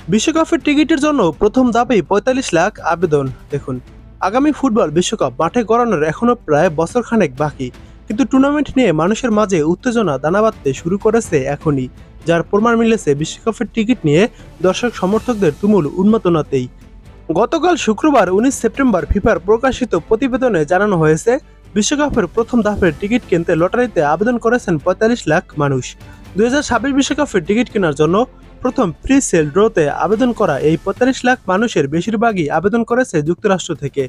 বিশ্বকাপের টিকিটের জন্য প্রথম ধাপেই ৪৫ লাখ আবেদন। দেখুন, আগামী ফুটবল বিশ্বকাপ মাঠে গড়ানোর এখনো প্রায় বছরখানেক বাকি, কিন্তু টুর্নামেন্ট নিয়ে মানুষের মাঝে উত্তেজনা দানা বাঁধতে শুরু করেছে এখনই, যার প্রমাণ মিলেছে বিশ্বকাপের টিকিট নিয়ে দর্শক সমর্থকদের তুমুল উন্মাদনাতেই। গতকাল শুক্রবার ১৯ সেপ্টেম্বর ফিফার প্রকাশিত প্রতিবেদনে জানানো হয়েছে, বিশ্বকাপের প্রথম ধাপের টিকিট কিনতে লটারিতে আবেদন করেছেন ৪৫ লাখ মানুষ। ২০২৬ বিশ্বকাপের টিকিট কেনার জন্য প্রথম প্রি সেল ড্রতে আবেদন করা এই ৪৫ লাখ মানুষের বেশিরভাগই আবেদন করেছে যুক্তরাষ্ট্র থেকে।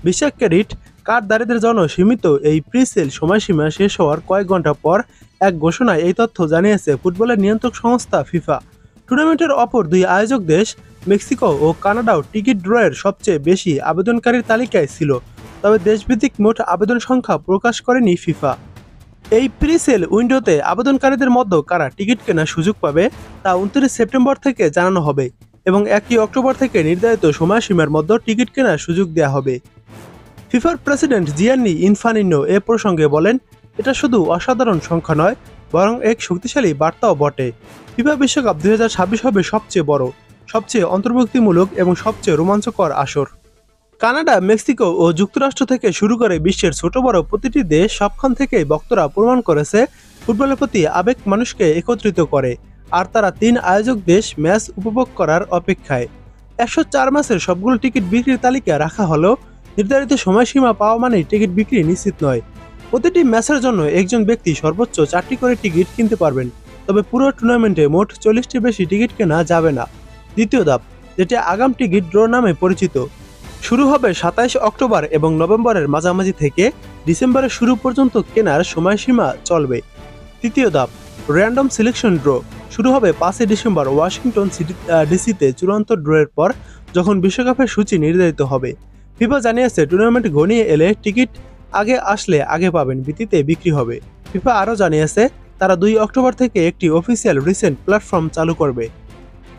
ভিসা ক্রেডিট কার্ডধারীদের জন্য সীমিত এই প্রি সেল সময়সীমা শেষ হওয়ার কয়েক ঘন্টা পর এক ঘোষণায় এই তথ্য জানিয়েছে ফুটবলের নিয়ন্ত্রক সংস্থা ফিফা। টুর্নামেন্টের অপর দুই আয়োজক দেশ মেক্সিকো ও কানাডাও টিকিট ড্রয়ের সবচেয়ে বেশি আবেদনকারীর তালিকায় ছিল, তবে দেশভিত্তিক মোট আবেদন সংখ্যা প্রকাশ করেনি ফিফা। এই প্রি সেল উইন্ডোতে আবেদনকারীদের মধ্যে কারা টিকিট কেনার সুযোগ পাবে তা ২৯ সেপ্টেম্বর থেকে জানানো হবে এবং ১ অক্টোবর থেকে নির্ধারিত সময়সীমার মধ্যে টিকিট কেনার সুযোগ দেওয়া হবে। ফিফার প্রেসিডেন্ট জিয়ান্নি ইনফানিনো এ প্রসঙ্গে বলেন, এটা শুধু অসাধারণ সংখ্যা নয়, বরং এক শক্তিশালী বার্তাও বটে। ফিফা বিশ্বকাপ ২০২৬ হবে সবচেয়ে বড়, সবচেয়ে অন্তর্ভুক্তিমূলক এবং সবচেয়ে রোমাঞ্চকর আসর। কানাডা, মেক্সিকো ও যুক্তরাষ্ট্র থেকে শুরু করে বিশ্বের ছোট বড় প্রতিটি দেশ সবখান থেকেই বক্তারা প্রমাণ করেছে ফুটবলের প্রতি আবেগ মানুষকে একত্রিত করে, আর তারা ৩ আয়োজক দেশ ম্যাচ উপভোগ করার অপেক্ষায়। ১০৪ ম্যাচের সবগুলো টিকিট বিক্রির তালিকা রাখা হলেও নির্ধারিত সময়সীমা পাওয়া মানেই টিকিট বিক্রি নিশ্চিত নয়। প্রতিটি ম্যাচের জন্য একজন ব্যক্তি সর্বোচ্চ ৪টি করে টিকিট কিনতে পারবেন, তবে পুরো টুর্নামেন্টে মোট ৪০টির বেশি টিকিট কেনা যাবে না। দ্বিতীয় ধাপ, যেটি আগাম টিকিট ড্র নামে পরিচিত, শুরু হবে ২৭ অক্টোবর এবং নভেম্বরের মাঝামাঝি থেকে ডিসেম্বরের শুরু পর্যন্ত কেনার সময়সীমা চলবে। তৃতীয় ধাপ, র্যান্ডম সিলেকশন ড্র, শুরু হবে ৫ ডিসেম্বর ওয়াশিংটন ডিসিতে চূড়ান্ত ড্রয়ের পর, যখন বিশ্বকাপের সূচি নির্ধারিত হবে। ফিফা জানিয়েছে, টুর্নামেন্ট ঘনিয়ে এলে টিকিট আগে আসলে আগে পাবেন, ভিত্তিতে বিক্রি হবে। ফিফা আরও জানিয়েছে, তারা ২ অক্টোবর থেকে একটি অফিসিয়াল রিসেন্ট প্ল্যাটফর্ম চালু করবে।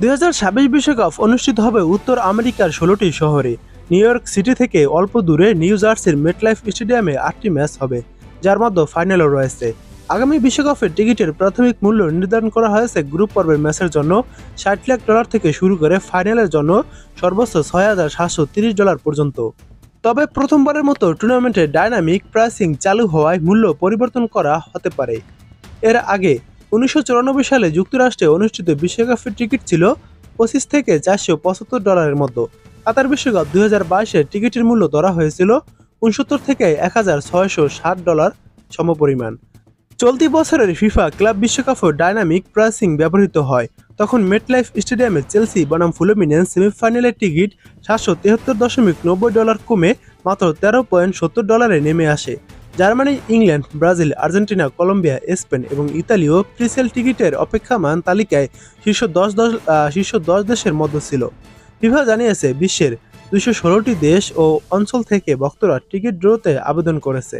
২০২৬ বিশ্বকাপ অনুষ্ঠিত হবে উত্তর আমেরিকার ১৬টি শহরে। নিউ ইয়র্ক সিটি থেকে অল্প দূরে নিউ জার্সির মেটলাইফ স্টেডিয়ামে ৮টি ম্যাচ হবে, যার মধ্যে ফাইনালও রয়েছে। আগামী বিশ্বকাপের টিকিটের প্রাথমিক মূল্য নির্ধারণ করা হয়েছে গ্রুপ পর্বের ম্যাচের জন্য $৬০ লাখ থেকে শুরু করে ফাইনালের জন্য সর্বোচ্চ $৬,৭৩০ পর্যন্ত। তবে প্রথমবারের মতো টুর্নামেন্টে ডাইনামিক প্রাইসিং চালু হওয়ায় মূল্য পরিবর্তন করা হতে পারে। এর আগে ১৯৯৪ সালে যুক্তরাষ্ট্রে অনুষ্ঠিত বিশ্বকাপের টিকিট ছিল $২৫ থেকে $৪৭৫ মধ্যে। কাতার বিশ্বকাপ ২০২২-এর টিকিটের মূল্য ধরা হয়েছিল $৬৯ থেকে $১,৬৬০ সমপরিমাণ। চলতি বছরের ফিফা ক্লাব বিশ্বকাপও ডাইনামিক প্রাইসিং ব্যবহৃত হয়। তখন মেটলাইফ স্টেডিয়ামে চেলসি বনাম ফ্লুমিনেন্স সেমিফাইনালের টিকিট $৭৭৩.৯০ কমে মাত্র $১৩.৭০ নেমে আসে। Germany, England, Brazil, Argentina, Colombia, Spain এবং ইতালিও প্রিসেল টিকিটের অপেক্ষামান তালিকায় শীর্ষ ১০ দেশের মধ্যে ছিল। ফিফা জানিয়েছে, বিশ্বের ২১৬টি দেশ ও অঞ্চল থেকে ভক্তরা টিকিট ড্রতে আবেদন করেছে।